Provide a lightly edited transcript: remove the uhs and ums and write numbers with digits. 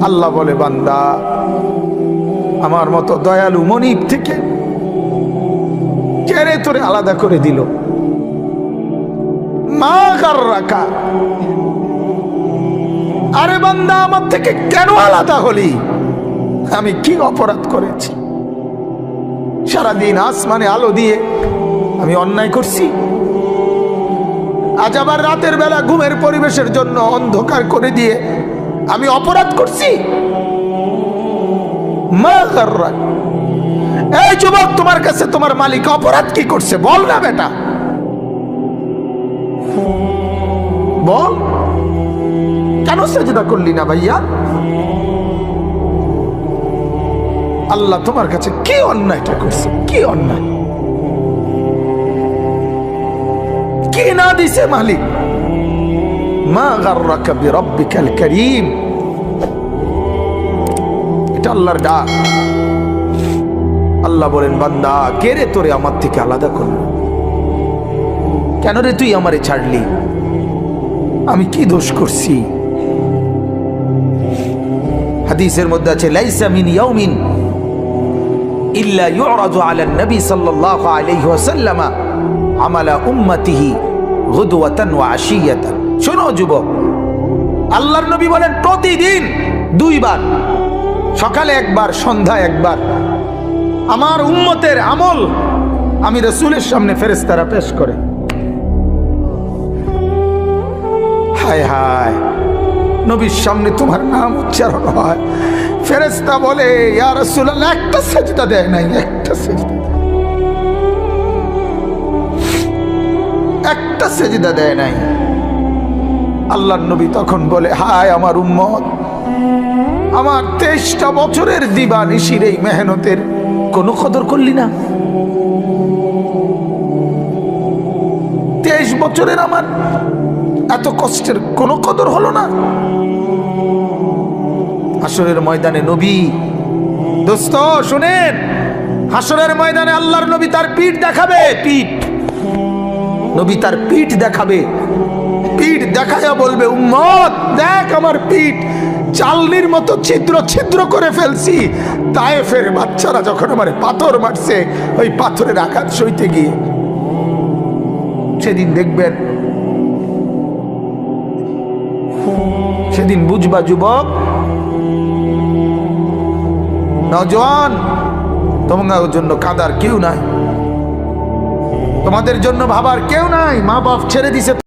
আল্লাহ বলে, বান্দা আমার মতো দয়ালু মনিব থেকে কেড়ে তোরে আলাদা করে দিল। মা গাররাকা, আরে বান্দা আমার থেকে কেন আলাদা হলি? আমি কি অপরাধ করেছি? সারাদিন আসমানে আলো দিয়ে আমি অন্যায় করছি? আজ আবার রাতের বেলা ঘুমের পরিবেশের জন্য অন্ধকার করে দিয়ে আমি অপরাধ করছি? মা গাররাক, এই যুবক, তোমার কাছে তোমার মালিক অপরাধ কি করছে বল না বেটা, বল। কেন সেজদা করলি না ভাইয়া? আল্লাহ তোমার কাছে কি অন্যায়টা করছে? কি অন্যায়, কি না দিছে মালিক? মা গাররাকা বিরাব্বিকাল কারীম, এটা আল্লাহর ডাক। আল্লাহ বলেন, বান্দা কে রে তোরে আমার থেকে আলাদা করলো? কেন রে তুই আমারে ছাড়লি? আমি কি দোষ করছি? হাদিসের মধ্যে আছে, লাইসা মিন ইয়াউমিন ইল্লা ইউরাদু আলা নবী সাল্লাল্লাহু আলাইহি ওয়াসাল্লাম আমালা উম্মতিহি গুদওয়াতান ওয়া আশিয়াতান। শোনো যুবক, আল্লাহর নবী বলেন প্রতিদিন দুইবার, সকালে একবার, সন্ধ্যায় একবার, আমার উম্মতের আমল আমি রাসূলের সামনে ফেরেশতারা পেশ করে। হায় হায়, নবীর সামনে তোমার নাম উচ্চারণ হয়, ফেরেশতা বলে, ইয়া রাসূলুল্লাহ, একটা সিজদা দেয় নাই, একটা সিজদা, একটা সিজদা দেয় নাই। আল্লাহর নবী তখন বলে, হায় আমার উম্মত, আমার 23টা বছরের দিবানিশির এই মেহনতের কোনো কদর করলি না? 23 বছরের আমার এত কষ্টের কোনো কদর হলো না? হাসরের ময়দানে নবী, দোস্ত শুনেন, হাসরের ময়দানে আল্লাহর নবী তার পিঠ দেখাবে, পিঠ, নবী তার পিঠ দেখাবে, পিঠ দেখায়া বলবে, উম্মত দেখ আমার পিঠ, চালনির মতো ছিদ্র ছিদ্র করে ফেলছি। তায়েফের বাচ্চারা যখন আমার পাথর মারছে, ওই পাথরের আঘাত সইতে গিয়ে। সেদিন দেখবেন, সেদিন বুঝবা যুবক, নওজোয়ান, তোমাদের জন্য কাঁদার কেউ নাই, তোমাদের জন্য ভাবার কেউ নাই, মা বাপ ছেড়ে দিছে।